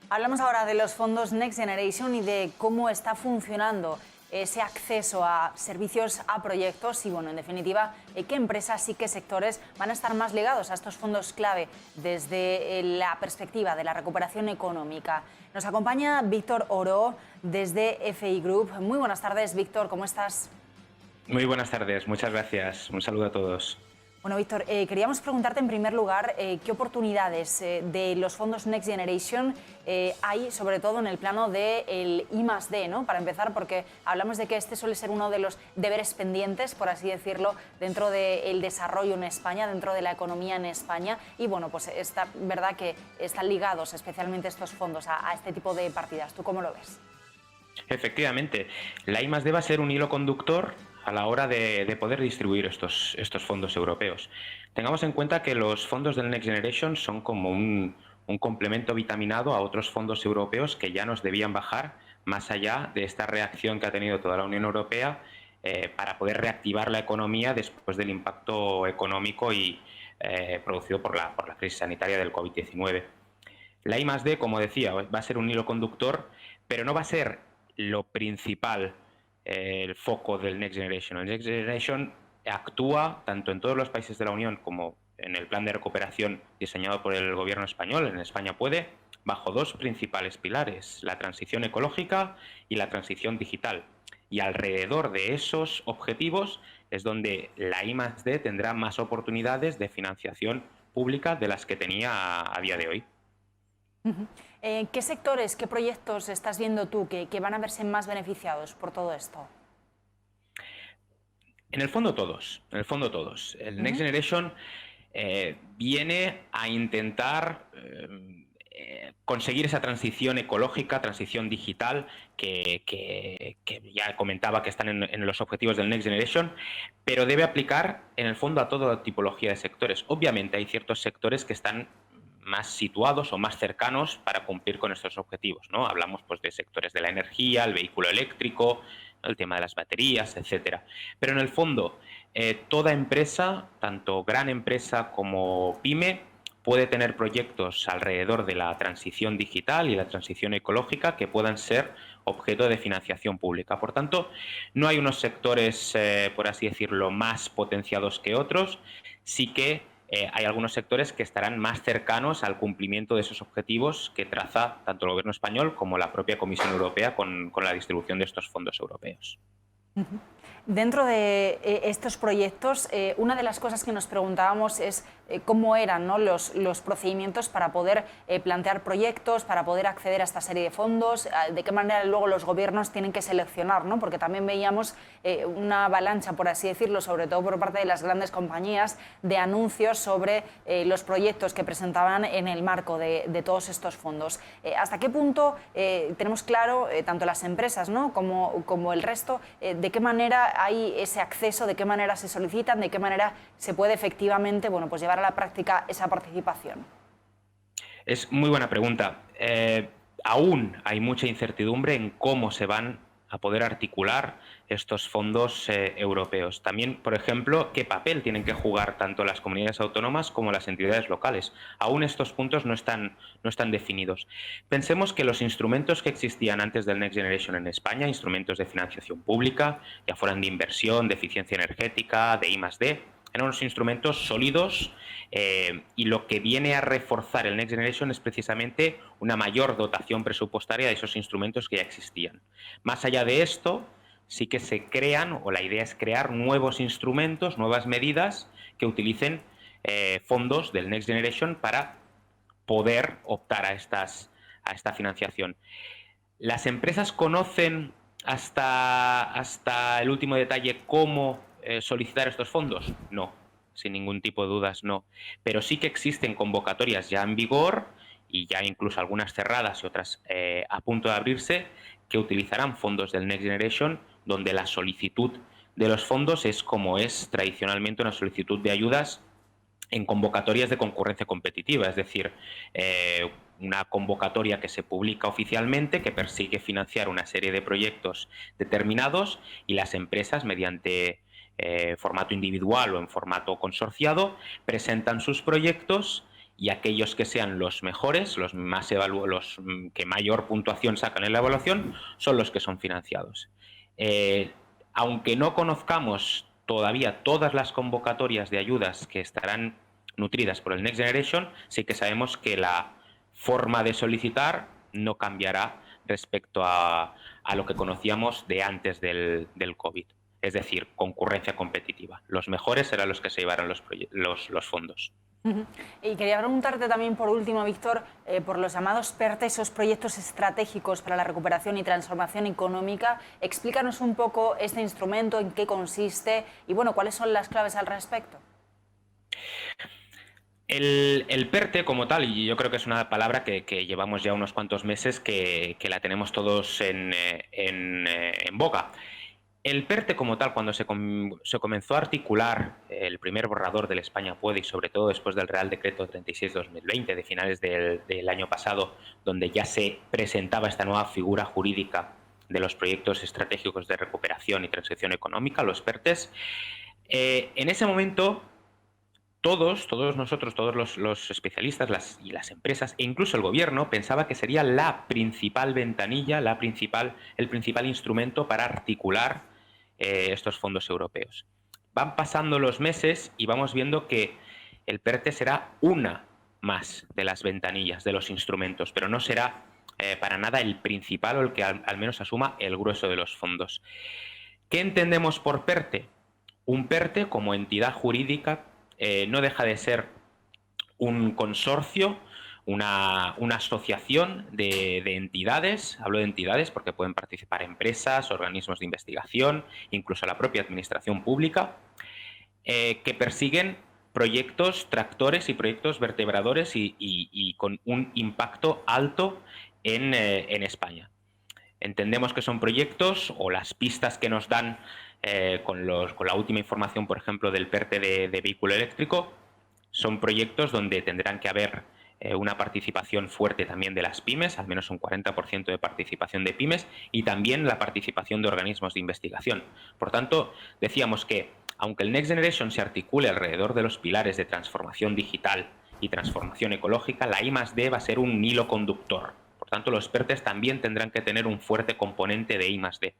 Hablamos ahora de los fondos Next Generation y de cómo está funcionando ese acceso a servicios, a proyectos y, bueno, en definitiva, qué empresas y qué sectores van a estar más ligados a estos fondos clave desde la perspectiva de la recuperación económica. Nos acompaña Víctor Oro desde FI Group. Muy buenas tardes, Víctor, ¿cómo estás? Muy buenas tardes, muchas gracias. Un saludo a todos. Bueno, Víctor, queríamos preguntarte en primer lugar qué oportunidades de los fondos Next Generation hay, sobre todo en el plano del I+D, ¿no? Para empezar, porque hablamos de que este suele ser uno de los deberes pendientes, por así decirlo, dentro del desarrollo en España, dentro de la economía en España. Y bueno, pues está verdad que están ligados especialmente estos fondos a este tipo de partidas. ¿Tú cómo lo ves? Efectivamente, la I+D va a ser un hilo conductor a la hora de poder distribuir estos fondos europeos. Tengamos en cuenta que los fondos del Next Generation son como un complemento vitaminado a otros fondos europeos que ya nos debían bajar más allá de esta reacción que ha tenido toda la Unión Europea para poder reactivar la economía después del impacto económico y producido por la crisis sanitaria del COVID-19. La I+D, como decía, va a ser un hilo conductor, pero no va a ser lo principal, el foco del Next Generation. El Next Generation actúa tanto en todos los países de la Unión como en el plan de recuperación diseñado por el gobierno español, en España Puede, bajo dos principales pilares, la transición ecológica y la transición digital. Y alrededor de esos objetivos es donde la I+D tendrá más oportunidades de financiación pública de las que tenía a día de hoy. ¿Qué sectores, qué proyectos estás viendo tú que van a verse más beneficiados por todo esto? En el fondo todos, El Next Generation viene a intentar conseguir esa transición ecológica, transición digital, que ya comentaba que están en los objetivos del Next Generation, pero debe aplicar en el fondo a toda tipología de sectores. Obviamente hay ciertos sectores que están más situados o más cercanos para cumplir con estos objetivos, ¿no? Hablamos pues de sectores de la energía, el vehículo eléctrico, ¿no? El tema de las baterías, etcétera. Pero en el fondo, toda empresa, tanto gran empresa como pyme, puede tener proyectos alrededor de la transición digital y la transición ecológica que puedan ser objeto de financiación pública. Por tanto, no hay unos sectores, por así decirlo, más potenciados que otros. Sí que hay algunos sectores que estarán más cercanos al cumplimiento de esos objetivos que traza tanto el gobierno español como la propia Comisión Europea con la distribución de estos fondos europeos. Dentro de estos proyectos, una de las cosas que nos preguntábamos es cómo eran, ¿no?, los procedimientos para poder plantear proyectos, para poder acceder a esta serie de fondos, de qué manera luego los gobiernos tienen que seleccionar, ¿no? Porque también veíamos una avalancha, por así decirlo, sobre todo por parte de las grandes compañías, de anuncios sobre los proyectos que presentaban en el marco de todos estos fondos. ¿Hasta qué punto tenemos claro, tanto las empresas, ¿no?, como el resto, de qué manera hay ese acceso, de qué manera se solicitan, de qué manera se puede efectivamente, bueno, pues llevar a la práctica esa participación? Es muy buena pregunta. Aún hay mucha incertidumbre en cómo se van a poder articular estos fondos europeos. También, por ejemplo, qué papel tienen que jugar tanto las comunidades autónomas como las entidades locales. Aún estos puntos no están definidos. Pensemos que los instrumentos que existían antes del Next Generation en España, instrumentos de financiación pública, ya fueran de inversión, de eficiencia energética, de I+D, eran unos instrumentos sólidos y lo que viene a reforzar el Next Generation es precisamente una mayor dotación presupuestaria de esos instrumentos que ya existían. Más allá de esto, sí que se crean, o la idea es crear nuevos instrumentos, nuevas medidas que utilicen fondos del Next Generation para poder optar a esta financiación. ¿Las empresas conocen hasta el último detalle cómo solicitar estos fondos? No, sin ningún tipo de dudas no. Pero sí que existen convocatorias ya en vigor y ya incluso algunas cerradas y otras a punto de abrirse que utilizarán fondos del Next Generation, donde la solicitud de los fondos es como es tradicionalmente una solicitud de ayudas en convocatorias de concurrencia competitiva, es decir, una convocatoria que se publica oficialmente, que persigue financiar una serie de proyectos determinados y las empresas, mediante formato individual o en formato consorciado, presentan sus proyectos y aquellos que sean los mejores, los que mayor puntuación sacan en la evaluación, son los que son financiados. Aunque no conozcamos todavía todas las convocatorias de ayudas que estarán nutridas por el Next Generation, sí que sabemos que la forma de solicitar no cambiará respecto a lo que conocíamos de antes del COVID. Es decir, concurrencia competitiva. Los mejores serán los que se llevarán los fondos. Y quería preguntarte también, por último, Víctor, por los llamados PERTE, esos proyectos estratégicos para la recuperación y transformación económica. Explícanos un poco este instrumento, en qué consiste y, bueno, cuáles son las claves al respecto. El PERTE como tal, y yo creo que es una palabra que llevamos ya unos cuantos meses que la tenemos todos en boga. El PERTE como tal, cuando se comenzó a articular el primer borrador del España Puede, y sobre todo después del Real Decreto 36/2020 de finales del año pasado, donde ya se presentaba esta nueva figura jurídica de los proyectos estratégicos de recuperación y transición económica, los PERTES, en ese momento todos nosotros, todos los especialistas y las empresas, e incluso el gobierno, pensaba que sería la principal ventanilla, el principal instrumento para articular estos fondos europeos. Van pasando los meses y vamos viendo que el PERTE será una más de las ventanillas, de los instrumentos, pero no será para nada el principal o el que al menos asuma el grueso de los fondos. ¿Qué entendemos por PERTE? Un PERTE, como entidad jurídica, no deja de ser un consorcio, una asociación de entidades. Hablo de entidades porque pueden participar empresas, organismos de investigación, incluso la propia administración pública, que persiguen proyectos tractores y proyectos vertebradores y con un impacto alto en España. Entendemos que son proyectos, o las pistas que nos dan con la última información, por ejemplo, del PERTE de vehículo eléctrico, son proyectos donde tendrán que haber una participación fuerte también de las pymes, al menos un 40% de participación de pymes, y también la participación de organismos de investigación. Por tanto, decíamos que, aunque el Next Generation se articule alrededor de los pilares de transformación digital y transformación ecológica, la I+D va a ser un hilo conductor. Por tanto, los PERTES también tendrán que tener un fuerte componente de I+D,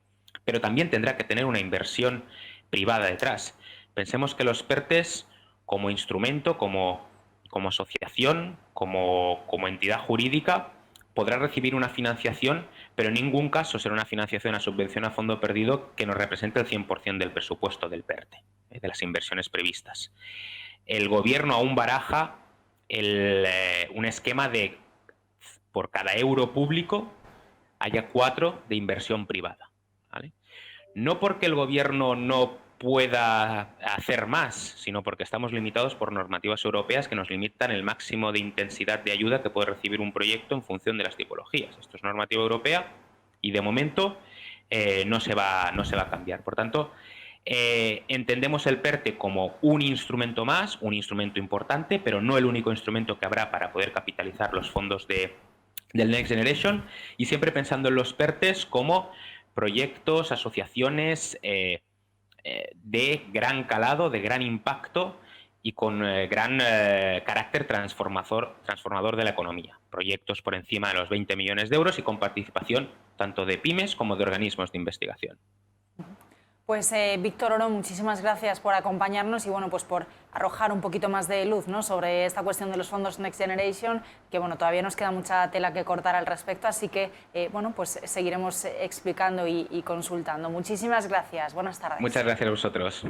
pero también tendrá que tener una inversión privada detrás. Pensemos que los PERTES, como instrumento, como asociación, como entidad jurídica, podrá recibir una financiación, pero en ningún caso será una financiación a subvención a fondo perdido que nos represente el 100% del presupuesto del PERTE, de las inversiones previstas. El gobierno aún baraja un esquema de, por cada euro público, haya 4 de inversión privada, ¿vale? No porque el gobierno no pueda hacer más, sino porque estamos limitados por normativas europeas que nos limitan el máximo de intensidad de ayuda que puede recibir un proyecto en función de las tipologías. Esto es normativa europea y de momento no se va a cambiar. Por tanto, entendemos el PERTE como un instrumento más, un instrumento importante, pero no el único instrumento que habrá para poder capitalizar los fondos del Next Generation, y siempre pensando en los PERTES como proyectos, asociaciones de gran calado, de gran impacto y con gran carácter transformador de la economía. Proyectos por encima de los 20 millones de euros y con participación tanto de pymes como de organismos de investigación. Pues Víctor Oro, muchísimas gracias por acompañarnos y bueno, pues por arrojar un poquito más de luz, ¿no?, sobre esta cuestión de los fondos Next Generation, que bueno, todavía nos queda mucha tela que cortar al respecto, así que bueno, pues seguiremos explicando y consultando. Muchísimas gracias, buenas tardes. Muchas gracias a vosotros.